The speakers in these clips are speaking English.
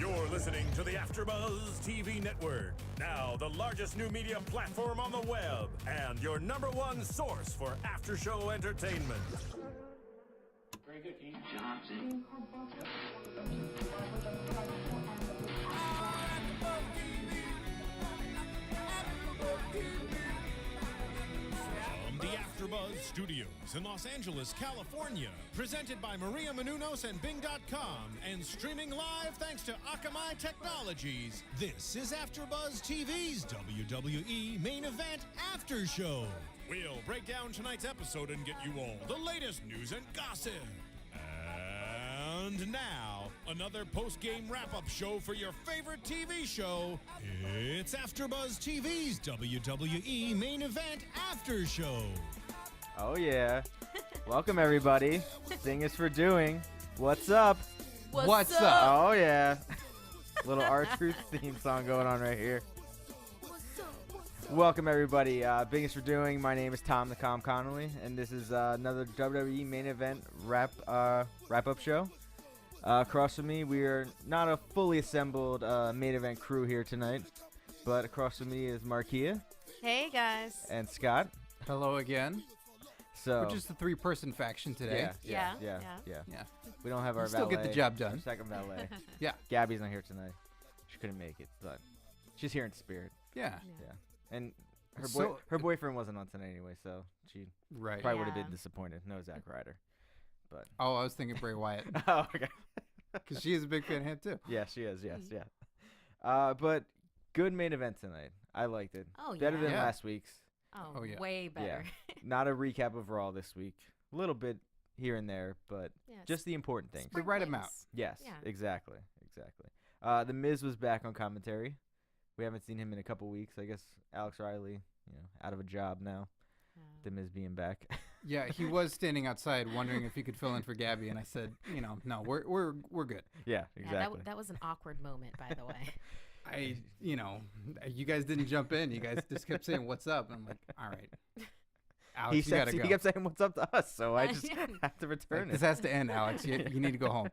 You're listening to the AfterBuzz TV network, now the largest new media platform on the web, and your #1 source for after-show entertainment. Very good, Keith. Johnson. From the AfterBuzz Studios in Los Angeles, California, presented by Markeia McCarty and Bing.com, and streaming live thanks to Akamai Technologies, this is AfterBuzz TV's WWE Main Event After Show. We'll break down tonight's episode and get you all the latest news and gossip. And now, another post-game wrap-up show for your favorite TV show. It's AfterBuzz TV's WWE Main Event After Show. Oh yeah. Welcome everybody. Thing is for doing. What's up? What's up? Oh yeah. Little R-Truth theme song going on right here. Welcome everybody. Biggest for doing. My name is Tom Connolly, and this is another WWE Main Event wrap-up show. Across from me, we are not a fully assembled main event crew here tonight, but across from me is Markeia. Hey guys. And Scott. Hello again. So we're just a 3-person faction today. Yeah. We don't have our Still valet. get the job done. Our second valet. Yeah. Gabby's not here tonight. She couldn't make it, but she's here in spirit. Yeah. And So- her boyfriend wasn't on tonight anyway, so she Right. probably would have Yeah. been disappointed. No Zack Ryder. But Oh, I was thinking Bray Wyatt oh, okay. because she is a big fan of him too. Yeah, she is. Yes, yeah. But good main event tonight. I liked it. Oh, Better than yeah. last week's. Oh, Oh, yeah. way better. Not a recap of Raw this week. A little bit here and there, but Yeah, just the important things. The right amount. Yes, Yeah. exactly. The Miz was back on commentary. We haven't seen him in a couple weeks. I guess Alex Riley, out of a job now. The Miz being back. Yeah, he was standing outside wondering if he could fill in for Gabby, and I said, no, we're good. Yeah, Yeah, exactly. that was an awkward moment, by the way. You guys didn't jump in. You guys just kept saying, "What's up?" And I'm like, "All right, Alex, he you gotta said go. he kept saying what's up to us, so I just have to return This it. has to end, Alex. You need to go home."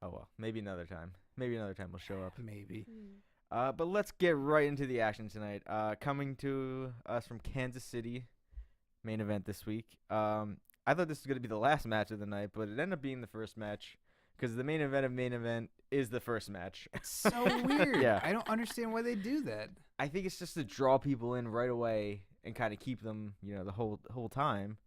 Oh well, maybe another time. Maybe another time we'll show up. Maybe. But let's get right into the action tonight. Coming to us from Kansas City, main event this week. I thought this was going to be the last match of the night, but it ended up being the first match because the main event of main event is the first match. It's so weird. Yeah. I don't understand why they do that. I think it's just to draw people in right away and kind of keep them, the whole time.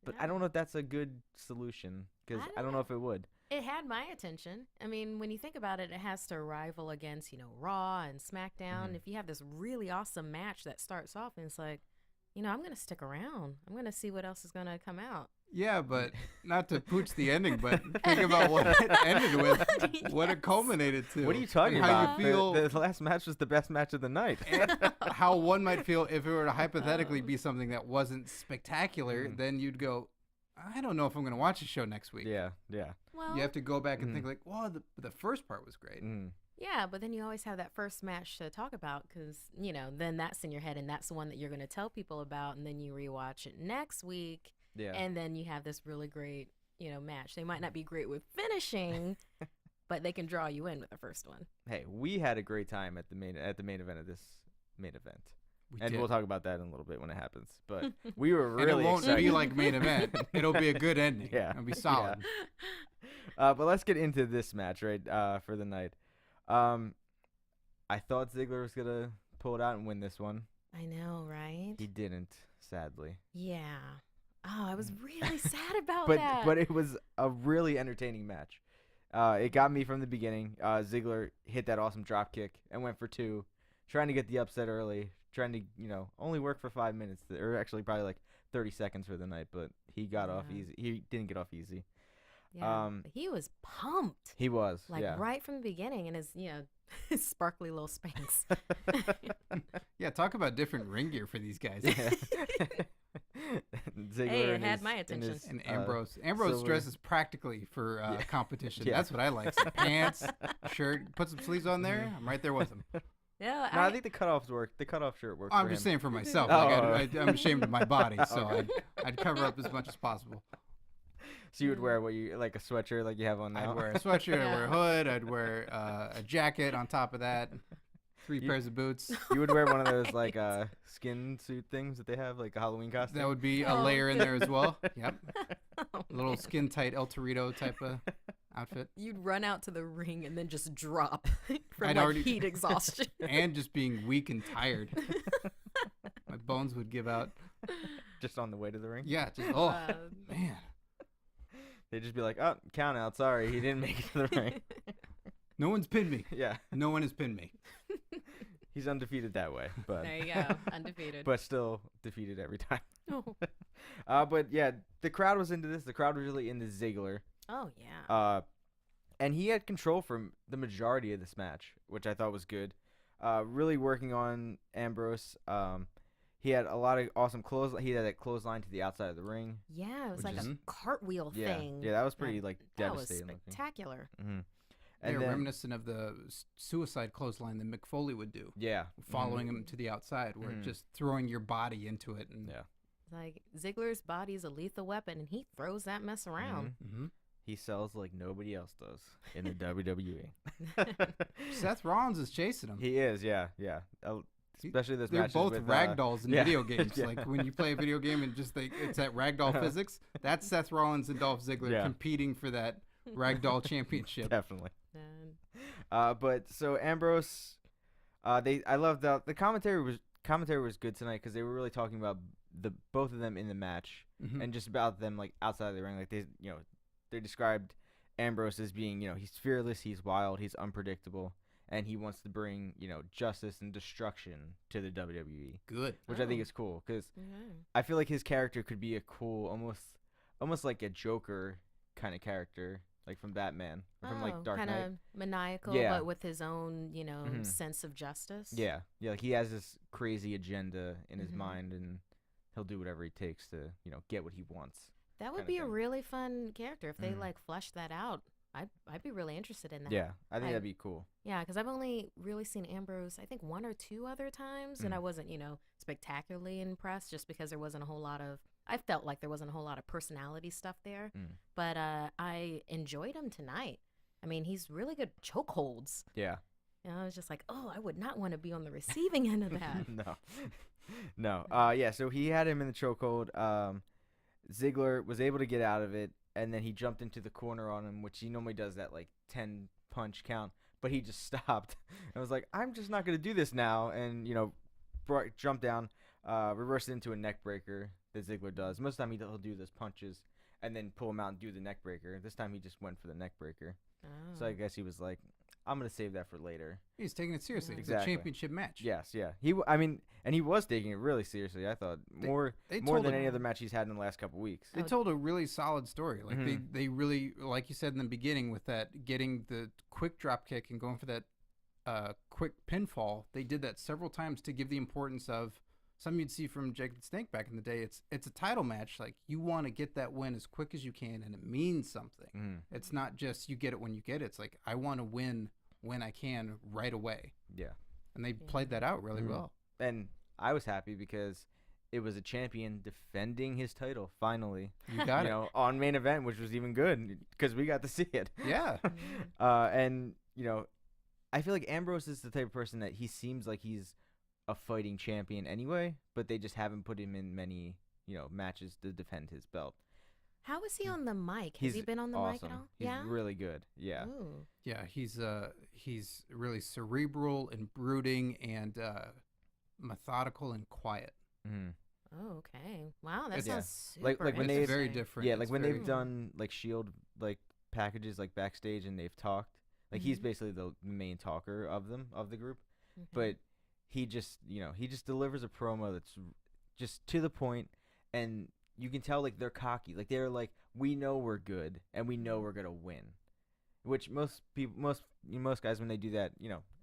But I don't know if that's a good solution because I don't know if it would. It had my attention. I mean, when you think about it, it has to rival against, Raw and SmackDown. Mhm. If you have this really awesome match that starts off and it's like, I'm going to stick around. I'm going to see what else is going to come out. Yeah, but not to pooch the ending, but think about what it ended with, what it culminated to. What are you talking and about? How you feel, The last match was the best match of the night. and how one might feel if it were to hypothetically be something that wasn't spectacular, then you'd go, I don't know if I'm going to watch the show next week. Yeah. Well, You have to go back and think like, well, the first part was great. yeah, but then you always have that first match to talk about because, then that's in your head and that's the one that you're going to tell people about. And then you rewatch it next week. Yeah. And then you have this really great, match. They might not be great with finishing, but they can draw you in with the first one. Hey, we had a great time at the main event of this main event. We did. We'll talk about that in a little bit when it happens. But we were And really it won't excited. be like main event. It'll be a good ending. Yeah. It'll be solid. But let's get into this match, right, for the night. I thought Ziggler was going to pull it out and win this one. I know, right? He didn't, sadly. Yeah. Oh, I was really sad about But that. but it was a really entertaining match. It got me from the beginning. Ziggler hit that awesome drop kick and went for 2, trying to get the upset early, trying to, only work for 5 minutes, or actually probably like 30 seconds for the night, but he got off easy. He didn't get off easy. yeah, but he was pumped. He was, Like yeah. right from the beginning in his, his sparkly little Spanx. Yeah, talk about different ring gear for these guys. Ziggler Hey, it and had his- my and attention. his, And Ambrose. Ambrose silver- dresses practically for competition. Yeah. That's what I like. Some pants, shirt, put some sleeves on there. I'm right there with him. Yeah, No, I think the cutoffs work. The cutoff shirt works. I'm for just him. saying for myself. Oh, Like alright. I'm ashamed of my body, so Okay. I'd cover up as much as possible. So you would wear what you like a sweatshirt like you have on now? I'd wear a sweatshirt, I'd wear a hood, I'd wear a jacket on top of that, 3 pairs of boots. You would wear one of those like skin suit things that they have, like a Halloween costume. That would be a layer in there as well. Yep. Little skin tight El Torito type of outfit. You'd run out to the ring and then just drop from I'd like already- heat exhaustion. And just being weak and tired. My bones would give out. Just on the way to the ring. Yeah, just man. They'd just be like, "Oh, count out. Sorry, he didn't make it to the ring." No one's pinned me. Yeah, No one has pinned me. he's undefeated that way, but There you go, undefeated. but still defeated every time. Oh. But yeah, the crowd was into this. The crowd was really into Ziggler. Oh yeah. And he had control from the majority of this match, which I thought was good. Really working on Ambrose. He had a lot of awesome clothes. He had that clothesline to the outside of the ring. Yeah, it was which like is- a cartwell thing. Yeah, that was pretty like That was devastating. looking. spectacular. Mm-hmm. They're And then, reminiscent of the suicide clothesline that Mick Foley would do, yeah, following him to the outside, where just throwing your body into it. And Yeah. Like Ziggler's body is a lethal weapon, and he throws that mess around. He sells like nobody else does in the WWE. Seth Rollins is chasing him. He is, yeah. Especially this They're match both with ragdolls in yeah. video games. Yeah. Like when you play a video game and just it's that ragdoll physics. That's Seth Rollins and Dolph Ziggler Yeah. competing for that ragdoll championship. Definitely. And But so Ambrose, I love the commentary was good tonight because they were really talking about the both of them in the match and just about them like outside of the ring. Like they described Ambrose as being he's fearless, he's wild, he's unpredictable, and he wants to bring justice and destruction to the WWE, Good. which I think is cool because Mhm. I feel like his character could be a cool almost like a Joker kind of character. Like from Batman, or from like Dark kind Knight. of maniacal, Yeah. but with his own, sense of justice. Yeah, like he has this crazy agenda in his mind, and he'll do whatever he takes to, get what he wants. That would kinda be a thing. really fun character if they like fleshed that out. I'd be really interested in that. Yeah, I think I- that'd be cool. Yeah, because I've only really seen Ambrose, I think 1 or 2 other times, and I wasn't, spectacularly impressed just because there wasn't a whole lot of. I felt like there wasn't a whole lot of personality stuff there, but I enjoyed him tonight. I mean, he's really good chokeholds. Yeah. I was just like, oh, I would not want to be on the receiving end of that. No. Yeah. So he had him in the chokehold. Ziggler was able to get out of it, and then he jumped into the corner on him, which he normally does that like 10 punch count, but he just stopped. I was like, I'm just not gonna do this now, and jumped down, reversed it into a neck breaker that Ziggler does. Most of the time he'll do those punches and then pull him out and do the neck breaker. This time he just went for the neck breaker. Oh. So I guess he was like, I'm gonna save that for later. He's taking it seriously. It's a Exactly. championship match. Yes, yeah. And he was taking it really seriously. I thought more they more told than him- any other match he's had in the last couple weeks. They told a really solid story. Like Mhm. they really, like you said in the beginning, with that getting the quick drop kick and going for that quick pinfall. They did that several times to give the importance of something you'd see from Jake the Snake back in the day. It's a title match. Like you want to get that win as quick as you can, and it means something. Mhm. It's not just you get it when you get it. It's like I want to win when I can right away. Yeah. And they played that out really well. And I was happy because it was a champion defending his title finally. You got it. On main event, which was even good because we got to see it. Yeah. And I feel like Ambrose is the type of person that he seems like he's a fighting champion anyway, but they just haven't put him in many matches to defend his belt. How is he on the mic? Has he been on the mic awesome. at all? He's Yeah. really good. Yeah. Ooh. Yeah, he's really cerebral and brooding and methodical and quiet. Mm-hmm. Oh, okay. Wow, that It's- sounds super Like when It's they- very interesting. different. Yeah, It's like when very- they've done like Shield like packages like backstage and they've talked. Like he's basically the main talker of the group, but he just delivers a promo that's just to the point, and you can tell like they're cocky. Like they're like, we know we're good and we know we're gonna win. Which most guys when they do that,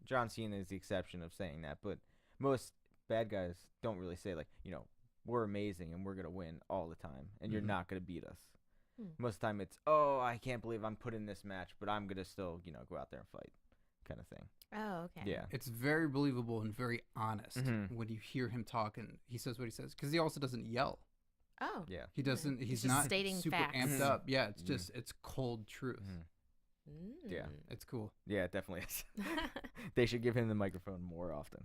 John Cena is the exception of saying that, but most bad guys don't really say like, we're amazing and we're gonna win all the time and you're not gonna beat us. Most of the time it's, oh, I can't believe I'm put in this match, but I'm gonna still, go out there and fight, kind of thing. Oh, okay. Yeah. It's very believable and very honest Mhm. when you hear him talk and he says what he says, because he also doesn't yell. Oh. Yeah. He doesn't. He's just not stating super facts. amped up. Yeah, it's just it's cold truth. Yeah. It's cool. Yeah, it definitely is. They should give him the microphone more often.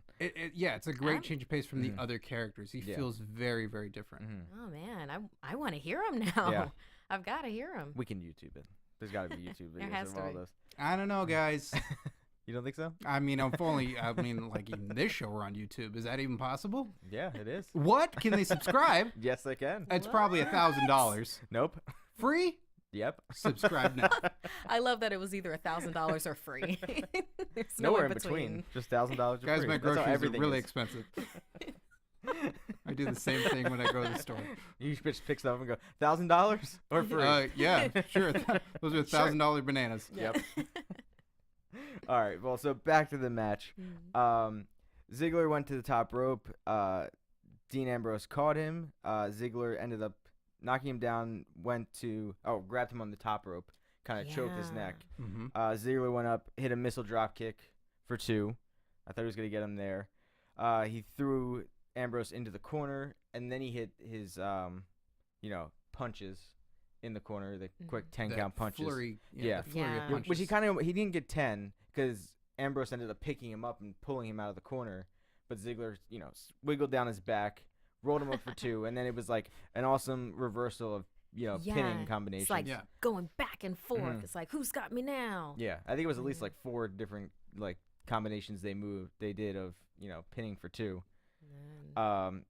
Yeah, it's a great change of pace from the other characters. He Yeah. feels very, very different. Oh man, I want to hear him now. Yeah. I've got to hear him. We can YouTube it. There's got to be YouTube There videos has of to all be. those. I don't know, guys. You don't think so? I mean, like even this show we're on YouTube. Is that even possible? Yeah, it is. What? Can they subscribe? Yes, they can. It's probably $1,000. Nope. Free? Yep. Subscribe now. I love that it was either $1,000 or free. There's Nowhere in between. Just $1,000 for Guys, free. my That's how groceries are everything really is. expensive. I do the same thing when I go to the store. You just pick stuff and go, $1,000 or free? Yeah, sure. Those are $1,000 bananas. Yep. All right. Well, so back to the match. Ziggler went to the top rope. Dean Ambrose caught him. Ziggler ended up knocking him down. Grabbed him on the top rope. Kind of choked his neck. Mm-hmm. Ziggler went up, hit a missile drop kick for 2. I thought he was gonna get him there. He threw Ambrose into the corner, and then he hit his punches in the corner, the quick 10-count punches. Flurry, Yeah. the flurry of Yeah. punches. Which he didn't get 10 because Ambrose ended up picking him up and pulling him out of the corner. But Ziggler, wiggled down his back, rolled him up for 2, and then it was like an awesome reversal of pinning combinations. It's like Yeah. going back and forth. It's like, who's got me now? Yeah, I think it was at least like 4 different combinations they did of pinning for 2. And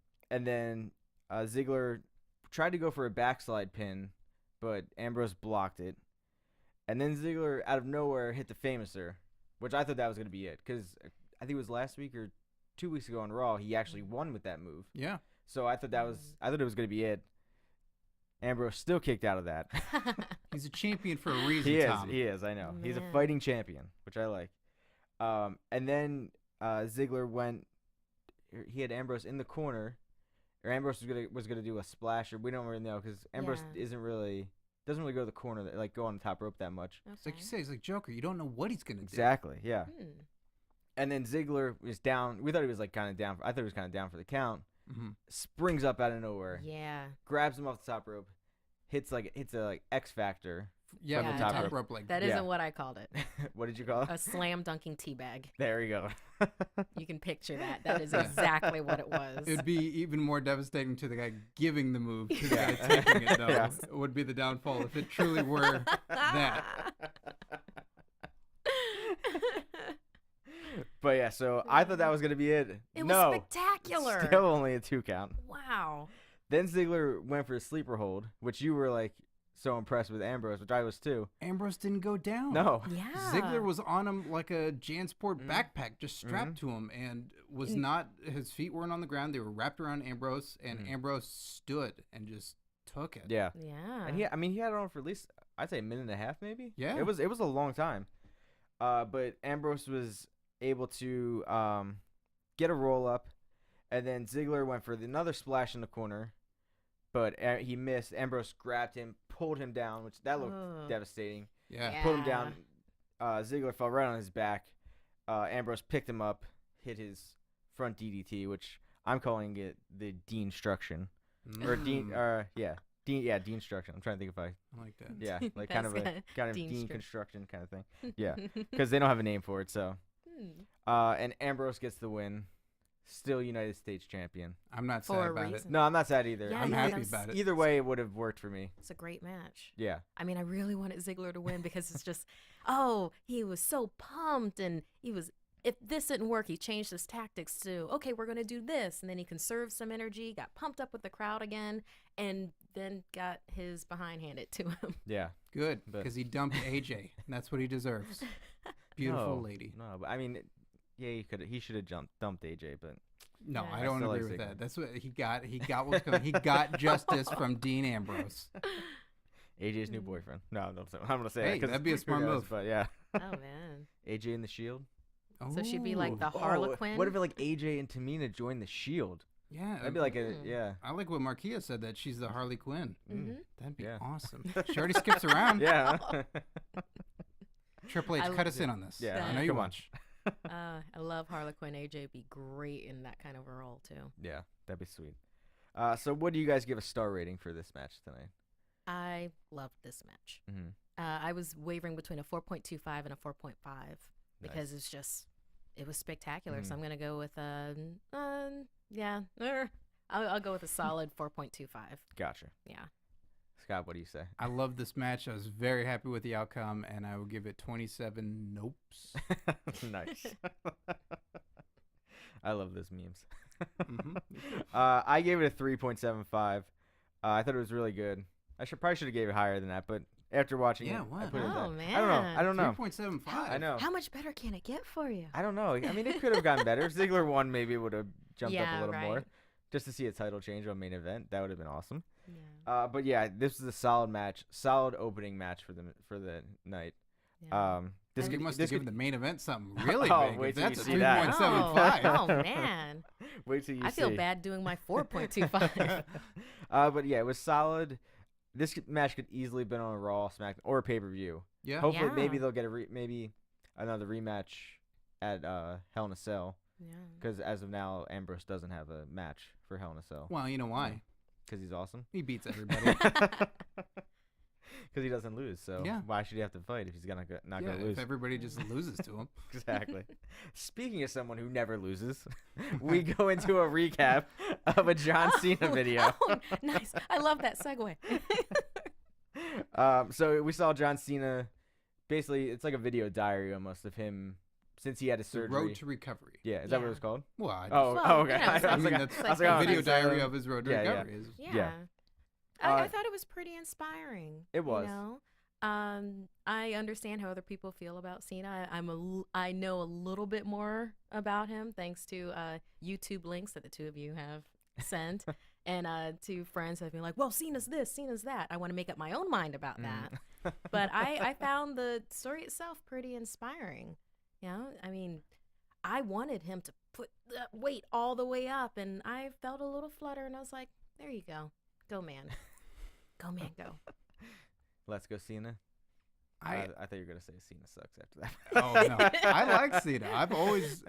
then Ziggler tried to go for a backslide pin, but Ambrose blocked it. And then Ziggler out of nowhere hit the Famouser, which I thought that was gonna be it because I think it was last week or 2 weeks ago on Raw he actually won with that move. Yeah. So I thought it was gonna be it. Ambrose still kicked out of that. He's a champion for a reason, He is. Tom. He is. I know. He's a Man. fighting champion, which I like. And then Ziggler went. He had Ambrose in the corner, or Ambrose was gonna do a splash, or we don't really know because Ambrose doesn't really go to the corner, go on the top rope that much. It's like you say, he's like Joker. You don't know what he's gonna do. Exactly. Yeah. And then Ziggler was down. We thought he was kind of down. I thought he was kind of down for the count. Mm-hmm. Springs up out of nowhere. Yeah. Grabs him off the top rope. Hits a X Factor. Yeah, from the the top, top rope like That Yeah. isn't what I called it. What did you call it? A slam dunking teabag. There we go. You can picture that. That is exactly what it was. It would be even more devastating to the guy giving the move to the guy taking it, though. Yeah. It would be the downfall if it truly were that. But yeah, so I thought that was gonna be it. It was No, spectacular. still only a 2 count. Wow. Then Ziggler went for a sleeper hold, which you were so impressed with Ambrose, which I was too. Ambrose didn't go down. No. Yeah. Ziggler was on him like a Jansport backpack, just strapped to him, and was not. His feet weren't on the ground; they were wrapped around Ambrose, and Ambrose stood and just took it. Yeah. Yeah. And he had it on for at least I'd say a minute and a half, maybe. Yeah. It was a long time. But Ambrose was able to get a roll up, and then Ziggler went for another splash in the corner, but he missed. Ambrose grabbed him, pulled him down, which that looked devastating. Yeah. Pulled him down. Ziggler fell right on his back. Ambrose picked him up, hit his front DDT, which I'm calling it the Dean-struction. Or Dean, Dean-struction. I'm trying to think if I like that. yeah, kind of That's a good. kind of Dean Dean stru- construction kind of thing. Yeah, because they don't have a name for it. So, and Ambrose gets the win, still United States champion. I'm not For sad a about it. reason. No, I'm not sad either. Yeah, I'm yeah, happy that's- about it. Either way, it would have worked for me. It's a great match. Yeah, I mean, I really wanted Ziggler to win because it's just, he was so pumped, and if this didn't work, he changed his tactics to, okay, we're going to do this. And then he conserved some energy, got pumped up with the crowd again, and then got his behind handed to him. yeah. Good, But- because he dumped AJ, and that's what he deserves. Beautiful No, lady. No, but I mean, yeah, he should have dumped AJ, but No, Yeah. I I don't still agree like with Ziggler. that. That's what he got. He got what's coming. He got justice from Dean Ambrose. AJ's new boyfriend. No, I'm gonna say Hey, that 'cause that'd be a who smart knows, move. But yeah, Oh, man. AJ in the Shield. So she'd be like the Ooh. Harlequin. What if AJ and Tamina joined the Shield? Yeah, That'd be like a yeah. I like what Markeia said, that she's the Harley Quinn. Mhm. That'd be Yeah. awesome. She already skips around. Yeah. Triple H, I cut love us in on this. Yeah, I know you come on. watch. I love Harlequin. AJ would be great in that kind of a role, too. Yeah, that'd be sweet. So what do you guys give a star rating for this match tonight? I loved this match. Mm-hmm. I was wavering between a 4.25 and a 4.5 because it was spectacular. So I'm gonna go with I'll go with a solid 4.25. Gotcha. Yeah. Scott, what do you say? I love this match. I was very happy with the outcome, and I will give it 27 nopes. Nice. I love those memes. Mm-hmm. I gave it a 3.75. I thought it was really good. I probably should have gave it higher than that, but after watching it, what? I put it Oh, at man. I don't know. 3.75. I know. How much better can it get for you? I don't know. I mean, it could have gotten better. If Ziggler won, maybe it would have jumped up a little more. right. Just to see a title change on main event, that would have been awesome. Yeah. But yeah, this was a solid match, solid opening match for the night. Yeah. This You could must this have could given the main event something really Oh, big. wait If till you that's a see that. 3.75. Oh man. wait till you I see. feel bad doing my 4.25. But yeah, it was solid. This match could easily have been on a Raw, SmackDown, or a pay-per-view. Yeah. Hopefully, Yeah. maybe they'll get maybe another rematch at Hell in a Cell. Yeah. Because as of now, Ambrose doesn't have a match for Hell in a Cell. Well, you know why? Because he's awesome. He beats everybody. Because he doesn't lose. So Yeah. why should he have to fight if he's not yeah, going to lose? if everybody just loses to him. Exactly. Speaking of someone who never loses, we go into a recap of a John Cena video. Oh, nice. I love that segue. So we saw John Cena. Basically, it's like a video diary almost of him since he had his The surgery. Road to Recovery. Yeah, is that what Yeah. it was called? Well, I Oh, Well, oh, okay. you know, I it's was mean, like, that's I was like like, a oh, video thanks, diary of his Road to yeah, yeah. Recovery. Is- Yeah. Uh, I thought it was pretty inspiring. It was. You know? I understand how other people feel about Cena. I know a little bit more about him thanks to YouTube links that the two of you have sent, and to friends that have been like, "Well, Cena's this, Cena's that." I want to make up my own mind about that. But I found the story itself pretty inspiring. You know, I mean, I wanted him to put the weight all the way up, and I felt a little flutter, and I was like, "There you go, go man, go man, go." Let's go Cena. I thought you were gonna say Cena sucks after that. Oh no, I like Cena. I've always,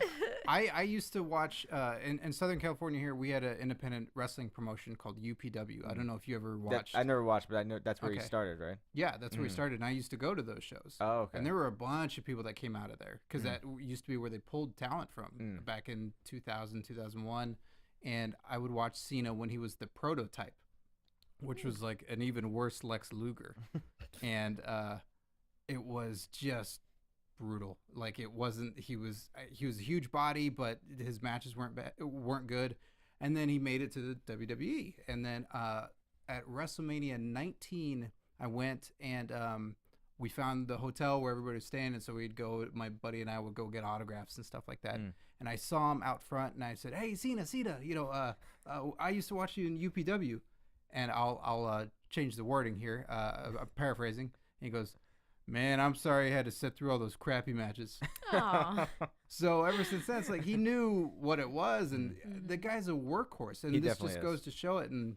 I used to watch in Southern California here. We had an independent wrestling promotion called UPW. I don't know if you ever watched. I never watched, but I know that's where he Okay. started, right? Yeah, that's where we started, and I used to go to those shows. Oh, okay. And there were a bunch of people that came out of there because that used to be where they pulled talent from back in 2000, 2001. And I would watch Cena when he was the prototype, which was like an even worse Lex Luger. And it was just brutal. Like it wasn't. He was a huge body, but his matches weren't good. And then he made it to the WWE. And then at WrestleMania 19, I went and we found the hotel where everybody was staying, and so we'd go. My buddy and I would go get autographs and stuff like that. And I saw him out front, and I said, "Hey, Cena, you know, I used to watch you in UPW." And I'll change the wording here. I'm paraphrasing. And he goes, "Man, I'm sorry I had to sit through all those crappy matches." Aw. So ever since then, it's like he knew what it was, and the guy's a workhorse, and He this definitely just is. goes to show it. And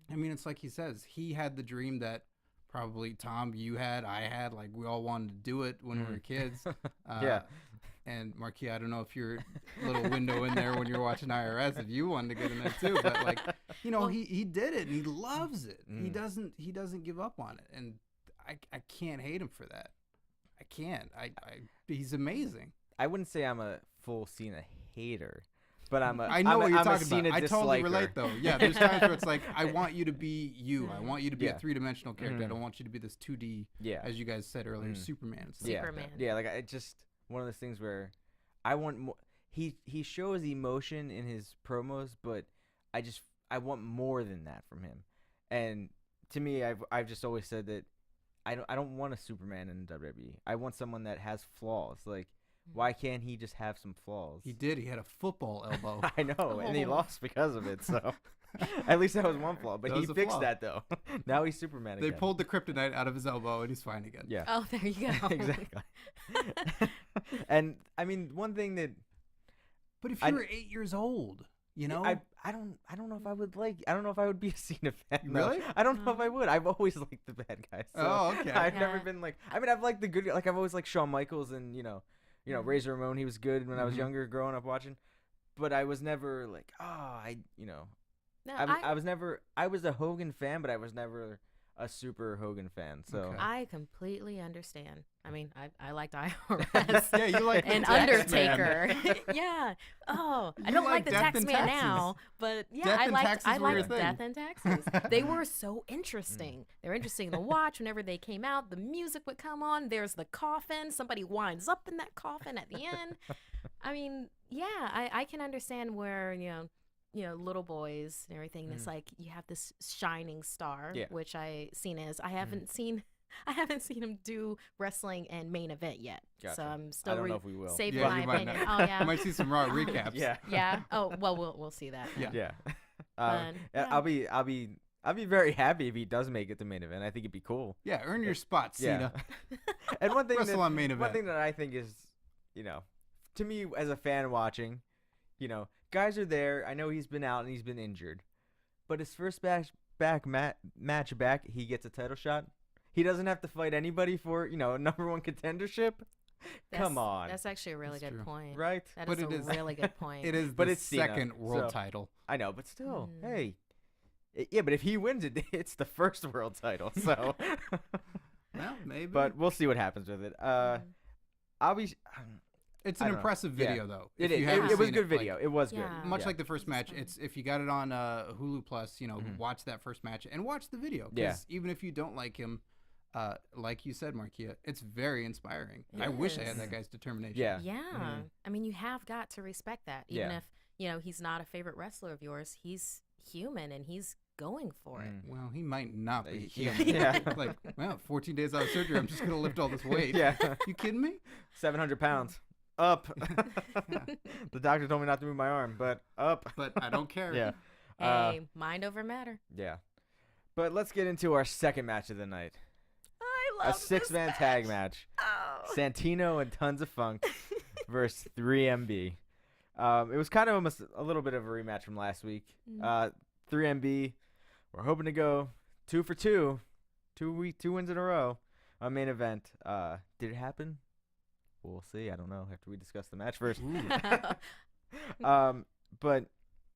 I mean, it's like he says, he had the dream that probably Tom, you had, I had, like we all wanted to do it when we were kids. Yeah. And Markeia, I don't know if your little window in there when you're watching IRS, if you wanted to get in there too, but like, you know, he did it and he loves it. He doesn't give up on it, and I can't hate him for that. I can't. He's amazing. I wouldn't say I'm a full Cena hater, but I'm a. I know I'm what a, you're I'm a talking Cena about. I totally disliker. relate though. Yeah, there's times where it's like, I want you to be you. I want you to be Yeah. a three-dimensional character. I don't want you to be this 2D, Yeah. as you guys said earlier, Superman. And stuff Yeah. like that. Superman. Yeah, like I just one of those things where I want more. He shows emotion in his promos, but I want more than that from him. And to me, I've just always said that I don't want a Superman in WWE. I want someone that has flaws. Like, why can't he just have some flaws? He did. He had a football elbow. I know, and he Oh. lost because of it. So at least that was one flaw. But That he was a fixed flaw. that though. Now he's Superman They again. pulled the kryptonite out of his elbow, and he's fine again. Yeah. Oh, there you go. Exactly. And I mean, one thing that But if I- you were 8 years old, you know, I don't know if I would I don't know if I would be a Cena fan. though. Really? I don't know if I would. I've always liked the bad guys. So Oh, okay. I've never Yeah. been like. I mean, I've liked the good. Like I've always liked Shawn Michaels and Razor Ramon. He was good when I was Mhm. younger, growing up watching. But I was never like, No, I was a Hogan fan, but I was never a super Hogan fan. So Okay. I completely understand. I mean, I liked IRS. Yeah, you like the and Tax Man. Undertaker. Yeah. Oh, I You don't like like the Death Tax and Man Taxes. now, but yeah, Death I and liked Taxes were your thing. Death and Taxes. They were so interesting. They were interesting to watch whenever they came out. The music would come on. There's the coffin. Somebody winds up in that coffin at the end. I mean, yeah, I can understand where little boys and everything. It's like you have this shining star, Yeah. which Cena is. I haven't seen him do wrestling and main event yet. Gotcha. So I'm still I don't know if we will. saving Yeah, my you might opinion. not. Oh yeah. You might see some Raw recaps. yeah, Yeah. Oh well, we'll see that. Yeah. yeah. But, yeah. I'll be very happy if he does make it to main event. I think it'd be cool. Yeah, earn your spot, Yeah. Cena. And one thing Wrestle on main event. one thing that I think is, to me as a fan watching, guys are there. I know he's been out and he's been injured, but his first match back, he gets a title shot. He doesn't have to fight anybody for a number one contendership. Come on, That's actually a really That's good true. point. right? That But is it a is- really good point. It is But the it's Cena, second world so- title. I know, but still, Mm. hey, yeah. But if he wins it, it's the first world title. So, Well, maybe. but we'll see what happens with it. Mm. I'll be. it's I an don't know. impressive Yeah. video, though. It If is. you It, haven't it was seen good like, video. It was Yeah. good. much Yeah. like the first match, fun. it's if you got it on Hulu Plus, Mhm. watch that first match and watch the video. Yeah. Because even if you don't like him, like you said, Markeia, it's very inspiring. It I wish I had is. that guy's determination. Yeah. Yeah. Mhm. I mean, you have got to respect that. Even Yeah. if, he's not a favorite wrestler of yours, he's human and he's going for it. Mm. Well, he might not be. Yeah. human. Yeah. Like, well, 14 days out of surgery, I'm just gonna lift all this weight. Yeah. You kidding me? 700 pounds. Up. Yeah. The doctor told me not to move my arm, but up. But I don't care. Yeah. Hey, mind over matter. Yeah. But let's get into our second match of the night. I A love six-man tag match. Oh. Santino and Tons of Funk versus 3MB. It was kind of almost a little bit of a rematch from last week. Mm. 3MB, we're hoping to go 2 for 2. 2 wins in a row on main event. Did it happen? We'll see. I don't know. After we discuss the match first. But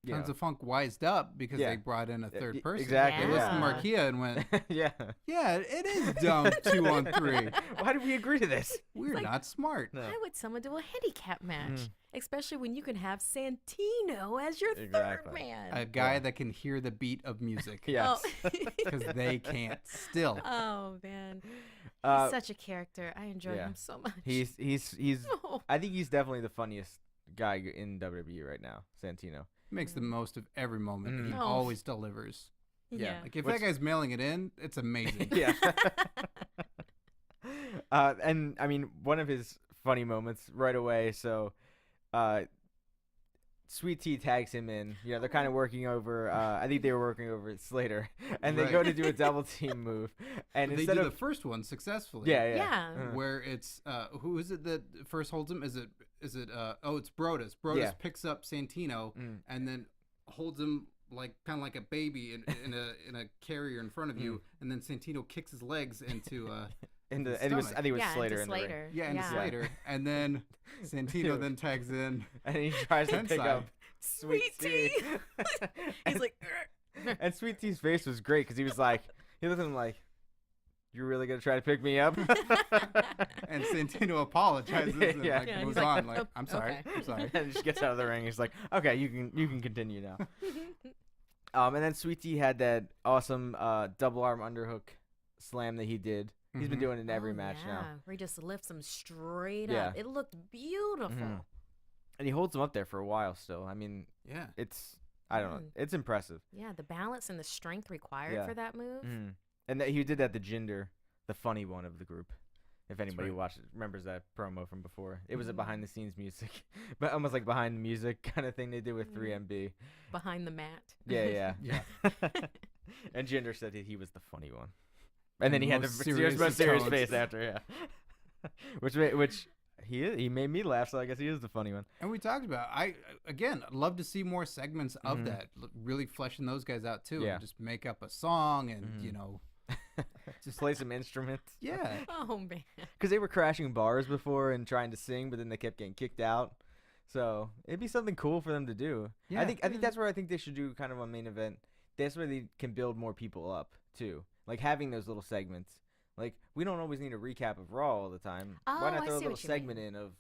you Tons know, of Funk wised up because Yeah. they brought in a third person. exactly. They listened Yeah. to Markeia and went, yeah. yeah, it is dumb 2 on 3. Why did we agree to this? We're like- not smart. No. Why would someone do a handicap match? Mm. Especially when you can have Santino as your third Exactly. man. A guy that can hear the beat of music. Yes. Because they can't still. Oh man, he's Uh, such a character. I enjoy yeah. him so much. he's Oh. I think he's definitely the funniest guy in WWE right now, Santino. Makes the most of every moment. He Mm. Oh. always delivers. Yeah. Like if Which- that guy's mailing it in, it's amazing. Yeah. And I mean, one of his funny moments right away. So, Sweet Tea tags him in. You know, they're kind of working over. I think they were working over Slater, and they Right. go to do a double team move, and They instead do of the first one successfully. yeah. Yeah. Where it's who is it that first holds him? Is it it's Brodus. Brodus Yeah. picks up Santino Mm. and then holds him like kind of like a baby in a carrier in front of you, and then Santino kicks his legs into into his it was, stomach. I think it was yeah, Slater into in the ring. Slater. into Slater, and then Santino Dude. then tags in. And he tries to pick Tensai. up Sweet Tea. And- He's like, And Sweet Tea's face was great because he was like, he looked at him like, "You're really gonna try to pick me up?" And Santino apologizes and Yeah. like Yeah, moves he's like, on. Like, "Oh, I'm sorry. okay." I'm sorry. And he just gets out of the ring. He's like, "Okay, you can continue now." And then Sweet Tea had that awesome double arm underhook slam that he did. He's been Mhm. doing it in every Oh, match yeah. now, Where he just lifts him straight Yeah. up. It looked beautiful. Mhm. and he holds him up there for a while still. I mean, Yeah. it's I don't know, Mm. it's impressive. Yeah, the balance and the strength required Yeah. for that move. Mhm. And that he did that to Jinder, the funny one of the group. If anybody right. remembers that promo from before, it was a Mhm. behind the scenes music, but almost like behind the music kind of thing they did with Mhm. 3MB. Behind the mat. Yeah. Yeah. And Jinder said he was the funny one, and then And he had the most serious most serious tones. face after, yeah. which he made me laugh, so I guess he is the funny one. And we talked about again love to see more segments of Mhm. that, really fleshing those guys out too. Yeah. And just make up a song and Mhm. Just play some instruments. yeah. Oh man. Because they were crashing bars before and trying to sing, but then they kept getting kicked out. So it'd be something cool for them to do. Yeah. I think that's where I think they should do kind of a main event. That's where they can build more people up too. Like having those little segments. Like we don't always need a recap of Raw all the time. Why Oh, not I throw a see little what you mean. segment in of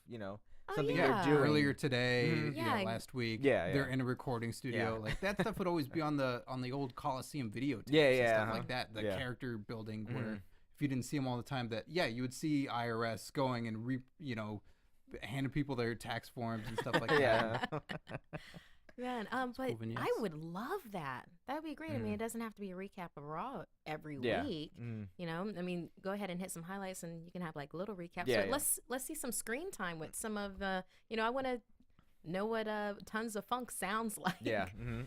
Oh, something yeah. they're doing Earlier today, Mhm. Yeah. last week, Yeah, they're yeah. in a recording studio. Yeah. Like that stuff would always be on the old Coliseum videotapes Yeah, and yeah, stuff uh-huh. like that. The Yeah. character building where Mhm. if you didn't see them all the time, that you would see IRS going and handing people their tax forms and stuff like that. Yeah. Man, but cool I vignettes. would love that. That would be great. I mean, Mhm. it doesn't have to be a recap of Raw every Yeah. week. Mhm. You know, I mean, go ahead and hit some highlights, and you can have like little recaps. Yeah, So yeah. let's see some screen time with some of the. I want to know what Tons of Funk sounds like. Yeah. Mhm.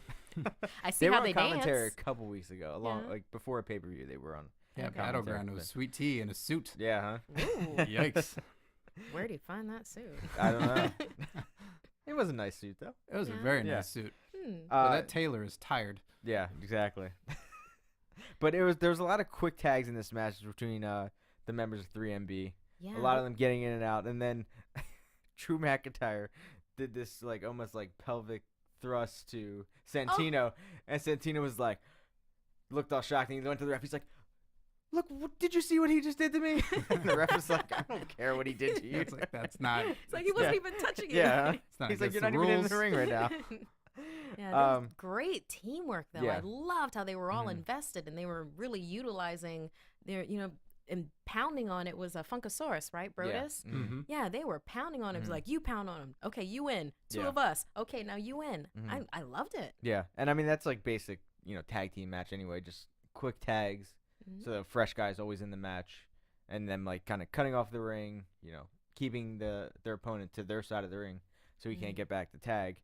I see They were how on they commentary dance. a couple weeks ago, Yeah. like before a pay-per-view. They were on. Yeah, Okay. Battleground. It was Sweet Tea in a suit. Yeah, huh? Ooh, Yikes. where do you find that suit? I don't know. It was a nice suit though. It was a Yeah. very Yeah. nice suit. Uh, But that tailor is tired. Yeah, exactly. But there was a lot of quick tags in this match between the members of 3MB. Yeah. A lot of them getting in and out, and then Drew McIntyre did this like almost like pelvic thrust to Santino, and Santino was like, looked all shocked, and he went to the ref. He's like, "Look, did you see what he just did to me?" And the ref was like, "I don't care what he did to you." It's like that's not. It's like he wasn't even touching it. Yeah. It's not He's like, against "You're the not even in the rules." ring right now. Yeah, that was Um, great teamwork though. yeah. I loved how they were all Mhm. invested and they were really utilizing their, and pounding on it was a Funkasaurus, right, Brodus? Yeah. Mm-hmm. Yeah, they were pounding on him. It was Mhm. like, you pound on him. Okay, you win. Two Yeah. of us. Okay, now you win. Mhm. I loved it. Yeah, and I mean that's like basic, tag team match anyway. Just quick tags, Mhm. so the fresh guys always in the match, and then like kind of cutting off the ring, keeping their opponent to their side of the ring, so he can't Mhm. get back to tag.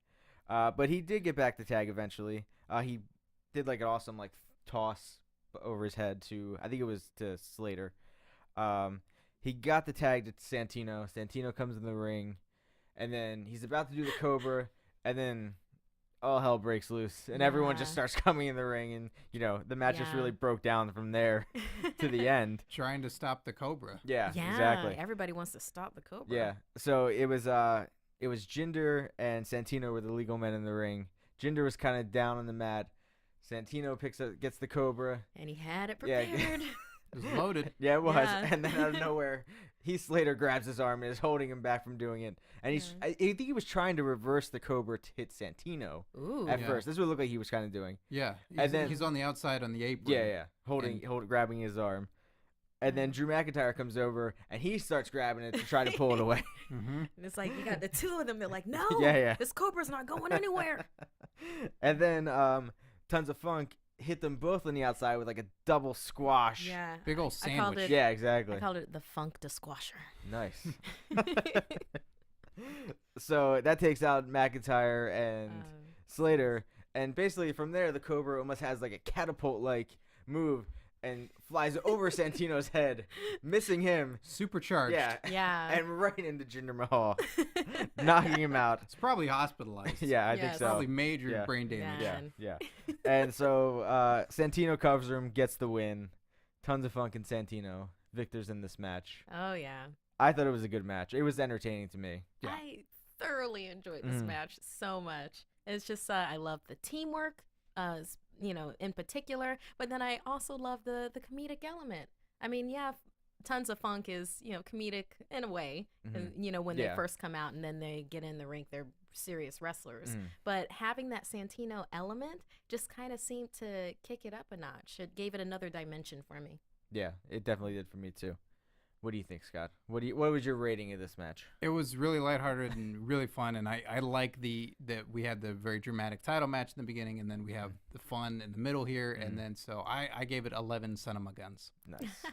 But he did get back to tag eventually. He did like an awesome like toss over his head to, I think it was to Slater. He got the tag to Santino. Santino comes in the ring, and then he's about to do the Cobra, and then all hell breaks loose, and everyone just Yeah. starts coming in the ring, and the match just Yeah. really broke down from there to the end. Trying to stop the Cobra. Yeah, Yeah, exactly. everybody wants to stop the Cobra. Yeah, so it was Jinder and Santino were the legal men in the ring. Jinder was kind of down on the mat. Santino gets the Cobra. And he had it Yeah. prepared. It was loaded. Yeah, it was. Yeah. And then out of nowhere, Heath Slater grabs his arm and is holding him back from doing it. And I think he was trying to reverse the Cobra to hit Santino Ooh. at Yeah. first. This is what it looked like he was kind of doing. Yeah. And then- he's on the outside on the apron. Yeah, grabbing his arm. And then Drew McIntyre comes over and he starts grabbing it to try to pull it away. Mm-hmm. And it's like you got the two of them. They're like, no, Yeah. this Cobra's not going anywhere. And then Tons of Funk hit them both on the outside with like a double squash. Yeah. Big old I called sandwich. it- Yeah, exactly. I called it the Funk to Squasher. Nice. So that takes out McIntyre and Slater, and basically from there the Cobra almost has like a catapult-like move and flies over Santino's head, missing him. Supercharged. Yeah, Yeah. and right into Jinder Mahal, knocking him out. It's probably hospitalized. Yeah, I think Yes. so. Probably major Yeah. brain damage. Yeah, Man. yeah. And so Santino covers him, gets the win. Tons of Funk and Santino, victors in this match. Oh, yeah. I thought it was a good match. It was entertaining to me. Yeah. I thoroughly enjoyed this Mhm. match so much. It's just, I love the teamwork, in particular, but then I also love the comedic element. I mean, yeah, Tons of Funk is, comedic in a way, when they Yeah. first come out and then they get in the ring, they're serious wrestlers. Mhm. But having that Santino element just kind of seemed to kick it up a notch. It gave it another dimension for me. Yeah, it definitely did for me too. What do you think, Scott? What was your rating of this match? It was really lighthearted and really fun, and I like that we had the very dramatic title match in the beginning, and then we have the fun in the middle here, Mhm. and then so I gave it 11 cinema guns. Nice.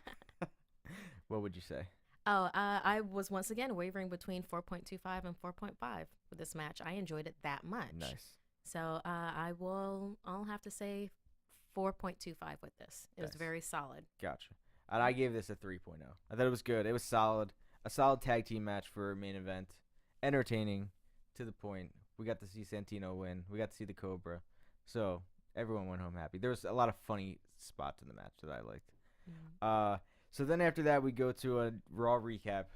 What would you say? Oh, I was once again wavering between 4.25 and 4.5 with this match. I enjoyed it that much. Nice. So I'll have to say 4.25 with this. It was Nice. very solid. Gotcha. And I gave this a 3.0. I thought it was good. It was solid. A solid tag team match for a main event. Entertaining, to the point. We got to see Santino win. We got to see the Cobra. So everyone went home happy. There was a lot of funny spots in the match that I liked. So then after that, we go to a Raw recap.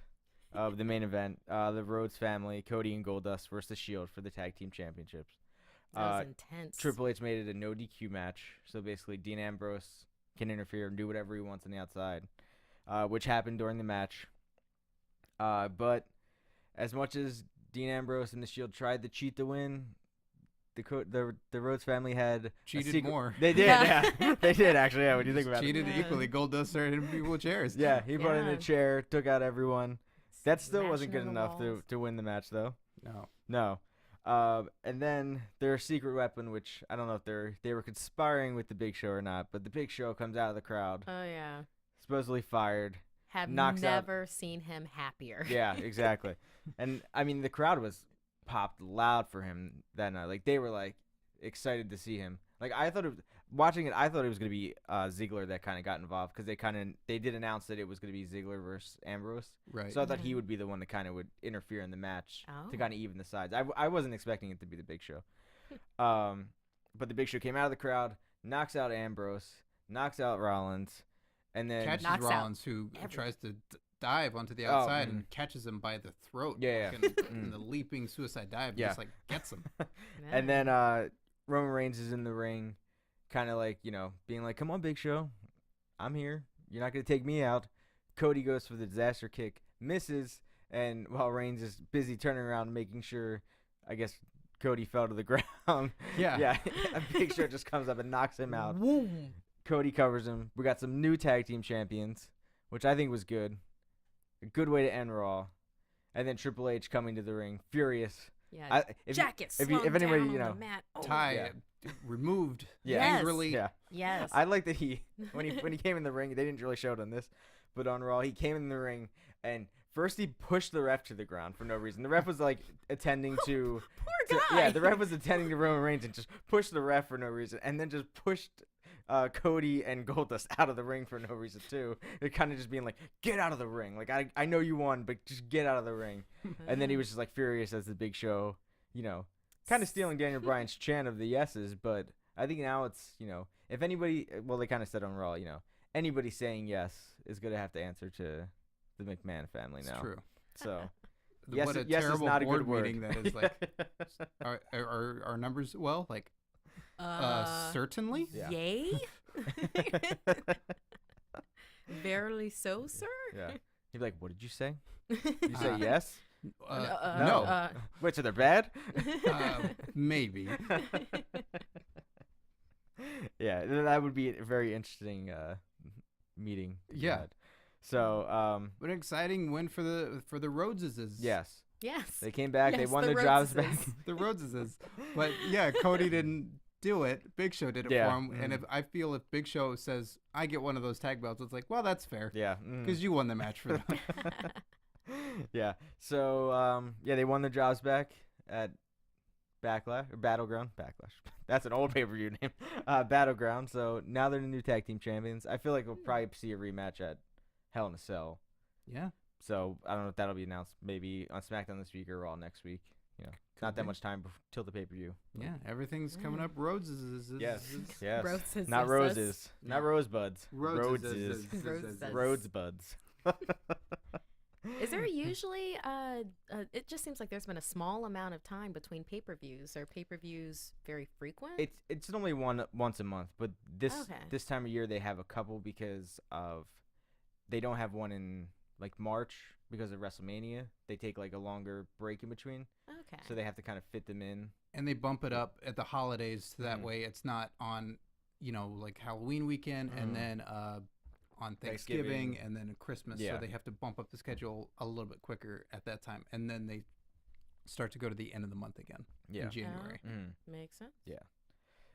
of the main event. The Rhodes family, Cody and Goldust versus the Shield for the tag team championships. That was intense. Triple H made it a no DQ match. So basically, Dean Ambrose can interfere and do whatever he wants on the outside, which happened during the match. But as much as Dean Ambrose and the Shield tried to cheat the win, the Rhodes family had Cheated more. They did, yeah. They did, actually, yeah, when you think about Cheated it. equally. Goldust started hitting people with chairs. Yeah, he brought in Yeah. a chair, took out everyone. That still wasn't good Smashing on the enough walls. to win the match, though. No. No. And then their secret weapon, which I don't know if they were conspiring with the Big Show or not, but the Big Show comes out of the crowd, Oh yeah. supposedly fired. Have Knocks out- never seen him happier. Yeah, exactly. And I mean, the crowd was popped loud for him that night. Like, they were like excited to see him. Like, watching it, I thought it was gonna be Ziggler that kind of got involved, because they did announce that it was gonna be Ziggler versus Ambrose. Right. So I thought he Mhm. would be the one that kind of would interfere in the match to Oh. kind of even the sides. I wasn't expecting it to be the Big Show. But the Big Show came out of the crowd, knocks out Ambrose, knocks out Rollins, and then catches Knocks out Rollins, who everyone. tries to dive onto the Oh, outside mhm. and catches him by the throat. Yeah, like, yeah. and the leaping suicide dive Yeah. just like gets him. and then Roman Reigns is in the ring, kind of like, being like, "Come on, Big Show, I'm here. You're not gonna take me out." Cody goes for the disaster kick, misses, and while Reigns is busy turning around and making sure, I guess Cody fell to the ground. Yeah. A Big Show just comes up and knocks him out. Boom. Cody covers him. We got some new tag team champions, which I think was good. A good way to end Raw. And then Triple H coming to the ring, furious. Yeah. If Jacket if slung anybody, down you on know, the mat. Oh, Tie Yeah. removed Yeah. Yes. angrily. yeah. Yes. I like that when he came in the ring, they didn't really show it on this, but on Raw, he came in the ring and first he pushed the ref to the ground for no reason. The ref was like attending to, Poor guy. yeah, the ref was attending to Roman Reigns and just pushed the ref for no reason, and then just pushed Cody and Goldust out of the ring for no reason too. They're kind of just being like, "Get out of the ring! Like, I know you won, but just get out of the ring." And then he was just like furious as the Big Show, kind of stealing Daniel Bryan's chant of the yeses. But I think now it's, if anybody, well, they kind of said on Raw, anybody saying yes is gonna have to answer to the McMahon family now. It's true. So yes, What a yes is terrible not a board good word. meeting that is like. Are our numbers well? Like, certainly. Yeah. Yay? Verily so, sir? Yeah. He'd be like, "What did you say? You say yes? No. Wait, so they're bad?" Maybe. Yeah, that would be a very interesting meeting. to be Yeah. had. So, What an exciting win for the Rhodeses. yes, Yes. they came back. They Yes, won the their jobs back. Rhodeses. The Rhodeses. But yeah, Cody didn't do it. Big Show did it Yeah, for him. And if I feel if Big Show says I get one of those tag belts, it's like, well, that's fair Yeah, because you won the match for them. yeah. So, they won their jobs back at Battleground. Backlash. That's an old pay-per-view name. Battleground. So now they're the new tag team champions. I feel like we'll probably see a rematch at Hell in a Cell. Yeah. So I don't know if that'll be announced maybe on SmackDown this week or Raw next week. Not that be. much time till the pay-per-view. Yeah. Everything's coming up. Rhodeses. Yes. Yes. Roses Not is roses. us. Not rosebuds. Rhodeses. Rhodeses. Rosebuds. Is there usually it just seems like there's been a small amount of time between pay-per-views. Are pay-per-views very frequent? It's normally once a month, but Okay. this time of year they have a couple because of they don't have one in like March because of WrestleMania. They take like a longer break in between, Okay. so they have to kind of fit them in. And they bump it up at the holidays so that Mhm. way it's not on, like Halloween weekend and then on Thanksgiving and then Christmas. Yeah. So they have to bump up the schedule a little bit quicker at that time. And then they start to go to the end of the month again Yeah. in January. Makes sense.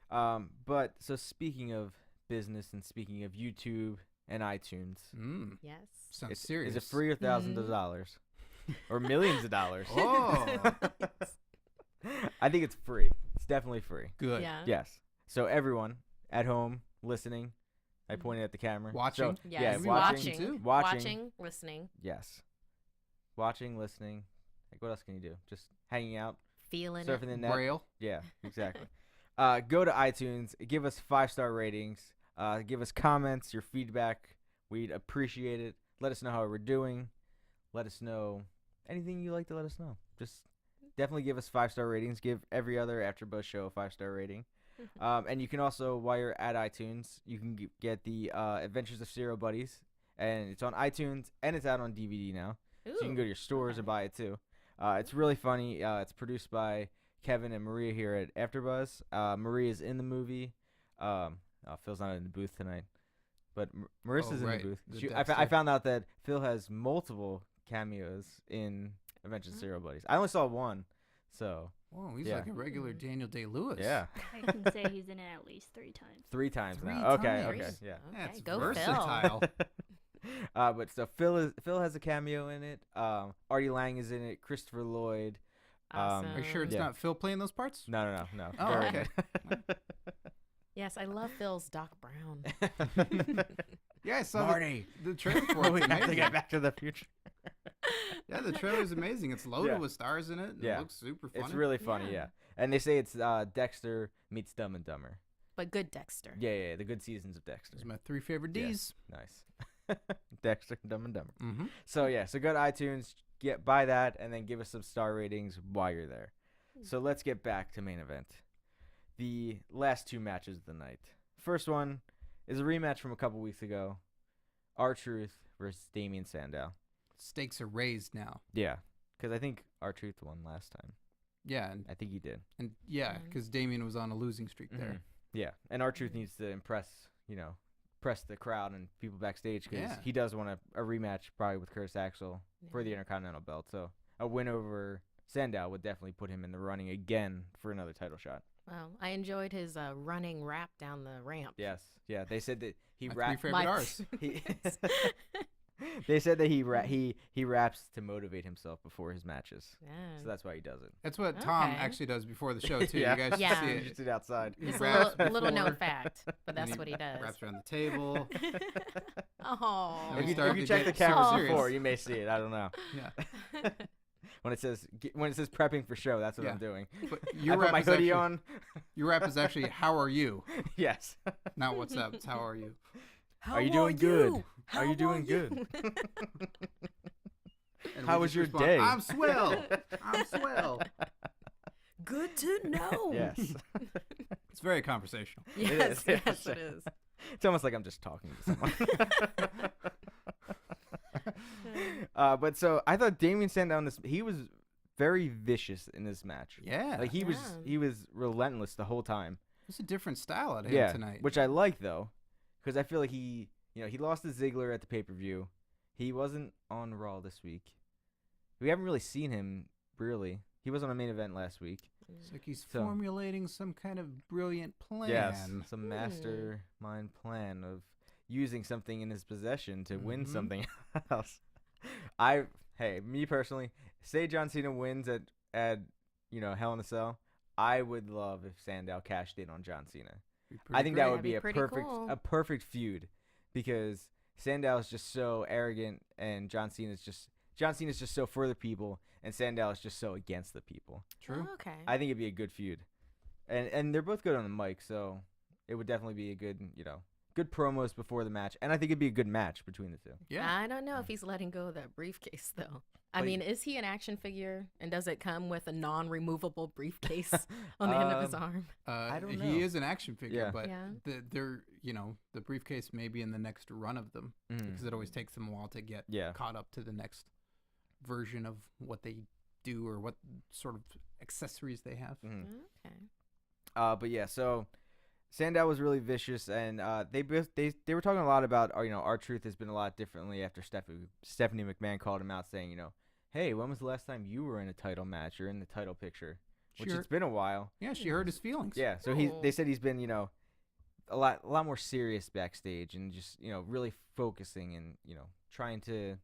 But so speaking of business and speaking of YouTube and iTunes, Yes. Sounds serious. is it free or thousands of dollars or millions of dollars? Oh, I think it's free. It's definitely free. good. Yeah. Yes. So everyone at home listening, I pointed at the camera. Watching? So, Yes. yeah, Maybe watching. too. Watching. Listening, Yes. Watching, listening. Like, what else can you do? Just hanging out, feeling surfing it. the net. Braille. Yeah, exactly. Go to iTunes. Give us 5-star ratings. Give us comments, your feedback. We'd appreciate it. Let us know how we're doing. let us know anything you like to let us know. Just definitely give us 5-star ratings. Give every other AfterBuzz show a 5-star rating. And you can also, while you're at iTunes, you can get the Adventures of Serial Buddies, and it's on iTunes and it's out on DVD now. Ooh, So you can go to your stores and buy it too. It's really funny. It's produced by Kevin and Markeia here at AfterBuzz. Maria's in the movie. Phil's not in the booth tonight, but Marissa's in the booth. I found out that Phil has multiple cameos in Adventures of Serial Buddies. I only saw one, so. Whoa, he's like a regular Daniel Day-Lewis. Yeah. I can say he's in it at least 3 times. 3 times Three now. Okay, times. okay, yeah. That's go versatile. But so Phil has a cameo in it. Artie Lang is in it. Christopher Lloyd. Awesome. Are you sure it's not Phil playing those parts? No. Oh, Very okay. good. Yes, I love Phil's Doc Brown. Yeah, I saw Marty. the trailer for it. We It's have to amazing. get Back to the Future. Yeah, the trailer is amazing. It's loaded Yeah. with stars in it. And Yeah. It looks super funny. It's really funny, Yeah. yeah. And they say it's Dexter meets Dumb and Dumber. But good Dexter. Yeah, the good seasons of Dexter. Those are my 3 favorite Yeah. Ds. Nice. Dexter, Dumb and Dumber. Mm-hmm. So yeah, so go to iTunes, buy that, and then give us some star ratings while you're there. So let's get back to main event. The last 2 matches of the night. First one is a rematch from a couple weeks ago. R-Truth versus Damien Sandow. Stakes are raised now. Yeah, because I think R-Truth won last time. Yeah, I think he did. and because Damien was on a losing streak there. Mhm. Yeah, and R-Truth needs to impress the crowd and people backstage because Yeah. he does want a rematch probably with Curtis Axel for the Intercontinental belt. So a win over Sandow would definitely put him in the running again for another title shot. Well, I enjoyed his running rap down the ramp. Yes, yeah. They said that he My 3 rapped. favorite Rs. He they said that he raps to motivate himself before his matches. Yeah. So that's why he does it. That's what Tom Okay. actually does before the show too. Yeah. You guys should Yeah. see You it. should sit outside. He It's a raps little known before, fact, but and that's what he does. Wraps around the table. Oh. And we If start you to check the get cameras serious. before, you may see it. I don't know. Yeah. When it says prepping for show, that's what Yeah. I'm doing. But I your put rap my is hoodie actually, on. Your rap is actually "How are you?" Yes. Not "What's up?" It's "How are you?" How Are you doing good? How Are you doing you? good? And How we was just your respond, day? I'm swell. I'm swell. Good to know. Yes. It's very conversational. Yes, is, yes, it is. It's almost like I'm just talking to someone. But so I thought Damien Sandow he was very vicious in this match. Yeah. Like he was relentless the whole time. It's a different style out of him tonight. Which I like though, because I feel like he lost to Ziggler at the pay-per-view. He wasn't on Raw this week. We haven't really seen him really. He was on a main event last week. It's like he's So- formulating some kind of brilliant plan. Yes, some mastermind plan of using something in his possession to win Mhm. something else. Me personally, say John Cena wins at Hell in a Cell, I would love if Sandow cashed in on John Cena. I think that would be a That'd be pretty perfect cool. perfect feud because Sandow is just so arrogant and John Cena's just so for the people and Sandow is just so against the people. True. Oh, okay. I think it'd be a good feud, and they're both good on the mic, so it would definitely be a good promos before the match, and I think it'd be a good match between the two. Yeah. I don't know if he's letting go of that briefcase though. I Like- mean, is he an action figure, and does it come with a non-removable briefcase on the end of his arm? I don't know. He is an action figure, Yeah. but Yeah. the briefcase may be in the next run of them because it always takes them a while to get Yeah. caught up to the next version of what they do or what sort of accessories they have. Okay. But yeah, so Sandow was really vicious, and they were talking a lot about R-Truth has been a lot differently after Stephanie McMahon called him out saying hey, when was the last time you were in a title match or in the title picture? Which Sure. it's been a while. Yeah, she hurt his feelings. Yeah, so Oh. they said he's been a lot more serious backstage and just really focusing and trying to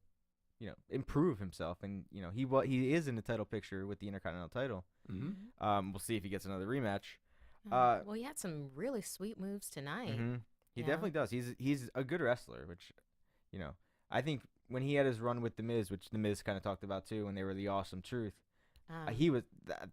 improve himself, and he is in the title picture with the Intercontinental title. Mm-hmm. We'll see if he gets another rematch. Well, he had some really sweet moves tonight. He Yeah. definitely does. He's a good wrestler, which I think when he had his run with The Miz, which The Miz kind of talked about too, when they were the Awesome Truth, he was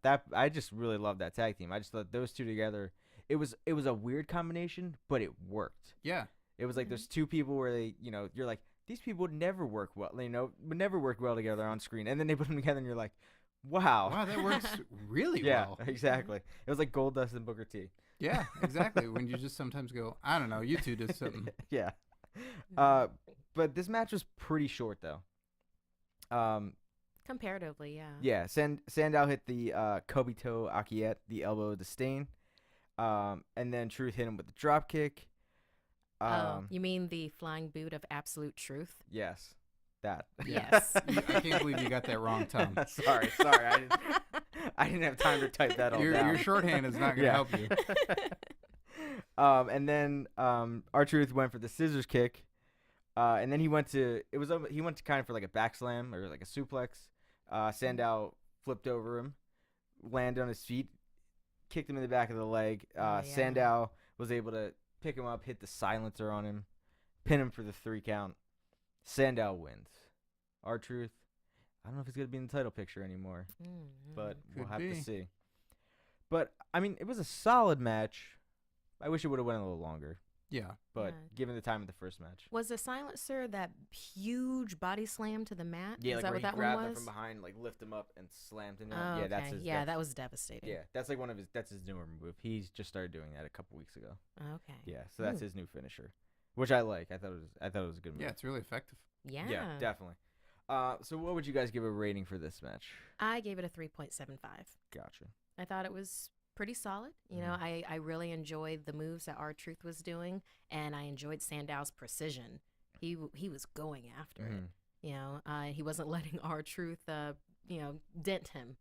that I just really loved that tag team. I just thought those two together, it was a weird combination, but it worked. Yeah. It was like there's two people where they, you're like, these people would never work well. Would never work well together on screen. And then they put them together, and you're like, wow. Wow, that works really Yeah, well. exactly. It was like Goldust and Booker T. Yeah, exactly. When you just sometimes go, I don't know, you two did something. Yeah. But this match was pretty short, though. Comparatively, yeah. Yeah, Sandow hit the Kobito Akiet, the elbow of disdain. And then Truth hit him with the drop kick. You mean the flying boot of absolute truth? Yes, that. Yes. I can't believe you got that wrong, Tom. sorry. I didn't have time to type that all down. Your shorthand is not going to help you. And then R-Truth went for the scissors kick. And then he went to kind of for like a back slam or like a suplex. Sandow flipped over him, landed on his feet, kicked him in the back of the leg. Yeah. Sandow was able to pick him up, hit the silencer on him, pin him for the 3 count. Sandow wins. R-Truth, I don't know if he's going to be in the title picture anymore, but we'll have to see. But, I mean, it was a solid match. I wish it would have went a little longer. Yeah. But given the time of the first match. Was the silencer that huge body slam to the mat? Yeah, Is like that where what he that grabbed one him was? from behind, like lift him up and slammed him. Oh, Yeah, okay. that's his. That was devastating. Yeah, that's like that's his newer move. He's just started doing that a couple weeks ago. Okay. Yeah, so that's his new finisher, which I like. I thought it was a good move. Yeah, it's really effective. Yeah. Yeah, definitely. So what would you guys give a rating for this match? I gave it a 3.75. Gotcha. I thought it was pretty solid. You know, I really enjoyed the moves that R-Truth was doing, and I enjoyed Sandow's precision. He was going after it. You know, he wasn't letting R-Truth, dent him.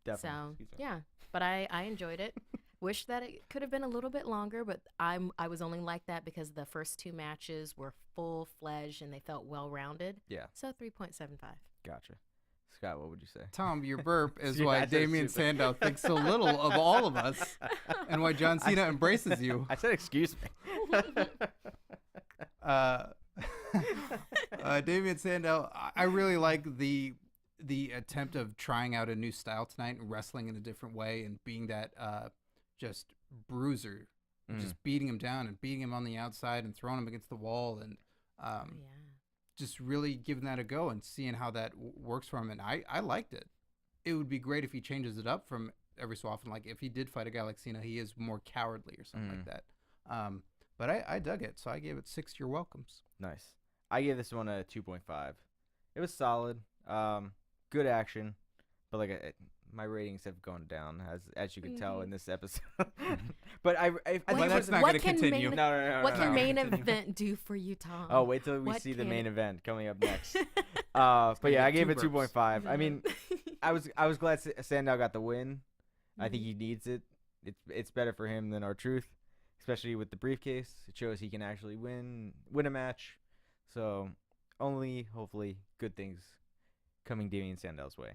Definitely. So, Excuse me. yeah. But I enjoyed it. Wish that it could have been a little bit longer, but I was only like that because the first 2 matches were full-fledged and they felt well-rounded. Yeah. So 3.75. Gotcha. Scott, what would you say? Tom, your burp is Yeah, why that's Damien stupid. Sandow thinks so little of all of us and why John Cena embraces you. I said excuse me. Damien Sandow, I really like the attempt of trying out a new style tonight and wrestling in a different way and being that just bruiser, just beating him down and beating him on the outside and throwing him against the wall and just really giving that a go and seeing how that works for him. And I liked it. It would be great if he changes it up from every so often. Like if he did fight a guy like Cena, he is more cowardly or something like that. But I dug it, so I gave it 6 You're Welcomes. Nice. I gave this one a 2.5. It was solid. Good action, but my ratings have gone down as you can tell in this episode. But I think that's not going to continue. No. What can main event do for you, Tom? Oh, wait till we What see the can main it- event coming up next. But yeah, I get gave 2 it burps. 2.5. I mean, I was glad Sandow got the win. I think he needs it. It's better for him than R-Truth, especially with the briefcase. It shows he can actually win a match. So only hopefully good things coming Damien Sandow's way,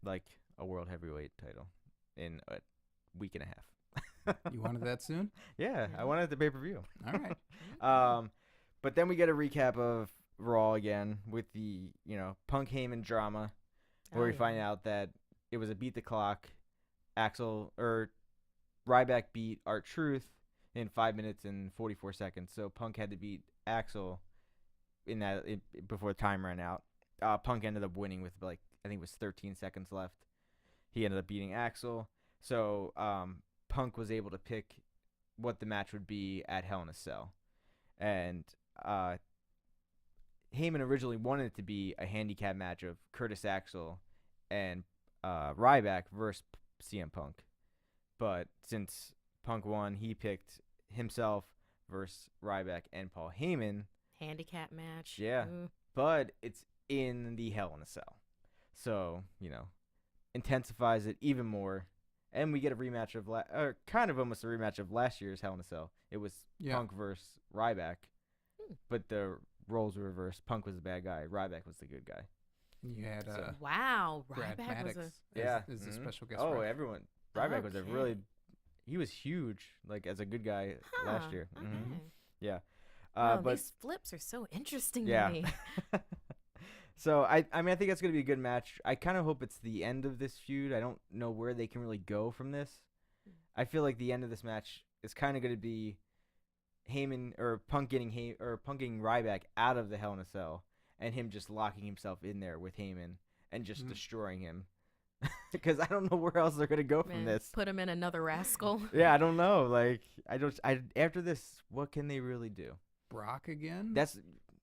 like a world heavyweight title in a week and a half. You wanted that soon? Yeah, I wanted the pay-per-view. All right. But then we get a recap of Raw again with the, Punk Heyman drama where we find out that it was a beat the clock. Ryback beat R-Truth in 5 minutes and 44 seconds. So Punk had to beat Axel before time ran out. Punk ended up winning with I think it was 13 seconds left. He ended up beating Axel. So Punk was able to pick what the match would be at Hell in a Cell. And Heyman originally wanted it to be a handicap match of Curtis Axel and Ryback versus CM Punk. But since Punk won, he picked himself versus Ryback and Paul Heyman. Handicap match. Yeah. But it's in the Hell in a Cell. So, intensifies it even more. And we get a rematch of, kind of almost a rematch of last year's Hell in a Cell. It was Punk versus Ryback. But the roles were reversed. Punk was the bad guy. Ryback was the good guy. You had Wow, Brad Ryback Maddox was is a special guest. Oh, ref. everyone. Ryback was Okay. he was huge, as a good guy last year. Okay. Yeah. Wow, But these flips are so interesting yeah. to me. So I think that's gonna be a good match. I kind of hope it's the end of this feud. I don't know where they can really go from this. I feel like the end of this match is kind of gonna be Heyman or Punk getting Ryback out of the Hell in a Cell, and him just locking himself in there with Heyman and just destroying him. Because I don't know where else they're gonna go from this. Put him in another rascal. Yeah, I don't know. Like, after this, what can they really do? Brock again? That's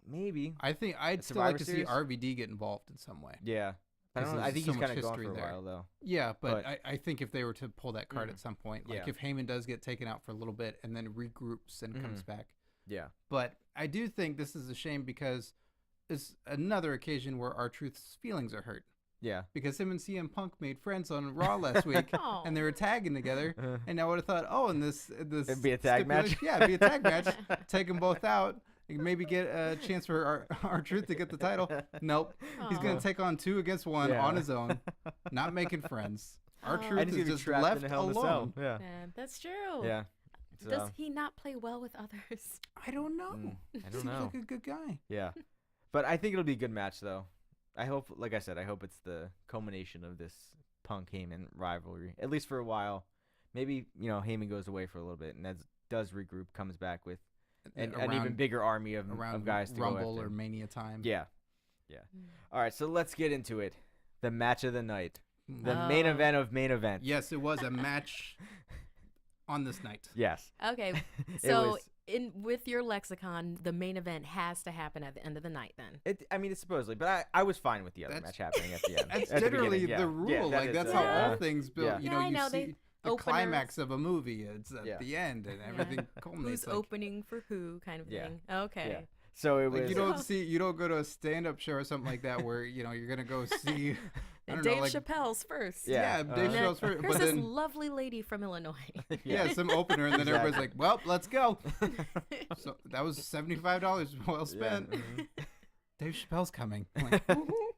maybe. I think I'd still like to see RVD get involved in some way. Yeah. I don't know. I think he's kind of gone for a while, though. Yeah, but I think if they were to pull that card at some point, like Yeah. if Heyman does get taken out for a little bit and then regroups and comes back. Yeah. But I do think this is a shame because it's another occasion where R-Truth's feelings are hurt. Yeah. Because him and CM Punk made friends on Raw last week, and they were tagging together. And I would have thought, oh, in this It'd be a tag match. Yeah, it'd be a tag match. Take them both out. Maybe get a chance for R-Truth to get the title. Nope. He's going to take on 2 against 1 on his own, not making friends. R-Truth is just left alone. Yeah. That's true. Yeah. Does he not play well with others? I don't know. I don't Seems know. like a good guy. Yeah. But I think it'll be a good match, though. I hope, like I said, I hope it's the culmination of this Punk-Heyman rivalry, at least for a while. Maybe, Heyman goes away for a little bit and does regroup, comes back with an even bigger army of guys to Rumble go after. or Mania time. Yeah. Yeah. All right, so let's get into it. The match of the night. The main event of main events. Yes, it was a match on this night. Yes. Okay, so with your lexicon, the main event has to happen at the end of the night then. It's supposedly, but I was fine with the other match happening at the end. That's at generally the the rule. Yeah, like, that's how all things build. Yeah. You I see the Openers. climax of a movie. It's at the end, and everything culminates. Who's opening for who kind of thing. Okay. Yeah. So it was. Like you don't go to a stand-up show or something like that where you're gonna go see. Dave Chappelle's first. Yeah, Dave Chappelle's first. There's But this then, lovely lady from Illinois. some opener, and then everybody's like, "Well, let's go." So that was $75 well spent. Dave Chappelle's coming. Like,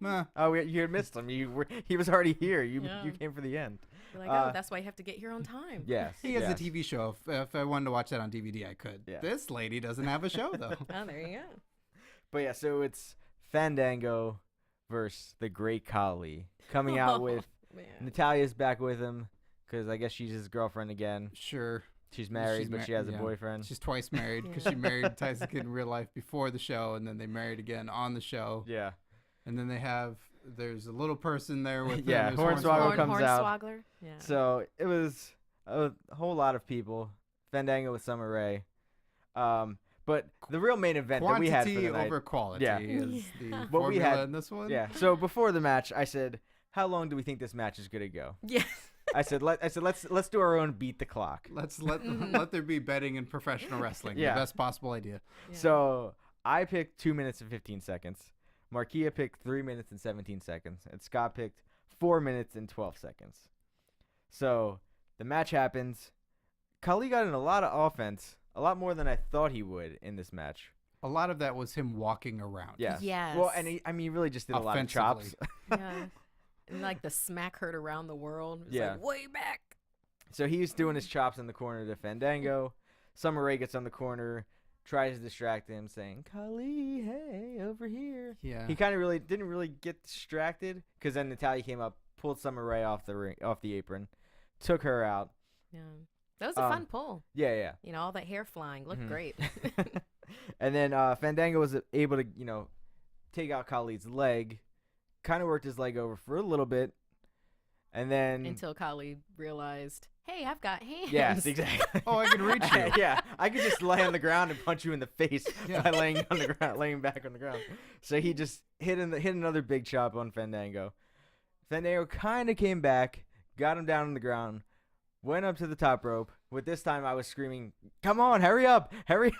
meh. Oh, you had missed him. He was already here. You came for the end. You're like, that's why you have to get here on time. Yes. He has a TV show. If I wanted to watch that on DVD, I could. Yeah. This lady doesn't have a show though. Oh, there you go. But yeah, so it's Fandango versus the Great Khali coming out with Natalia's back with him because I guess she's his girlfriend again. Sure. She's married, but she has a boyfriend. She's twice married because she married Tyson Kidd in real life before the show, and then they married again on the show. Yeah. And then there's a little person there with yeah, them. Hornswoggle comes out. Hornswoggler. Yeah. So it was a whole lot of people. Fandango with Summer Rae. But the real main event that we had for the night. Quantity over quality is the What formula we had in this one. Yeah. So before the match, I said, "How long do we think this match is gonna go?" Yeah. I said, let's do our own beat the clock. Let's let there be betting in professional wrestling. Yeah. The best possible idea. Yeah. So I picked 2 minutes and 15 seconds. Markeia picked 3 minutes and 17 seconds, and Scott picked 4 minutes and 12 seconds. So the match happens. Khali got in a lot of offense, a lot more than I thought he would in this match. A lot of that was him walking around. Yeah. Yes. Well, and he really just did a lot of chops. Yeah. And like the smack heard around the world. It's Yeah. like way back. So he's doing his chops in the corner to Fandango. Summer Rae gets on the corner, tries to distract him, saying, "Khali, hey, over here." Yeah. He kind of didn't really get distracted because then Natalya came up, pulled Summer Rae off the apron, took her out. Yeah. That was a fun pull. Yeah. All that hair flying looked great. And then Fandango was able to, take out Khali's leg, kind of worked his leg over for a little bit, and then Until Khali realized, hey, I've got hands. Yes, exactly. Oh, I can reach you. Yeah, I could just lay on the ground and punch you in the face by laying back on the ground. So he just hit another big chop on Fandango. Fandango kind of came back, got him down on the ground, went up to the top rope. With this time, I was screaming, "Come on, hurry up, hurry!"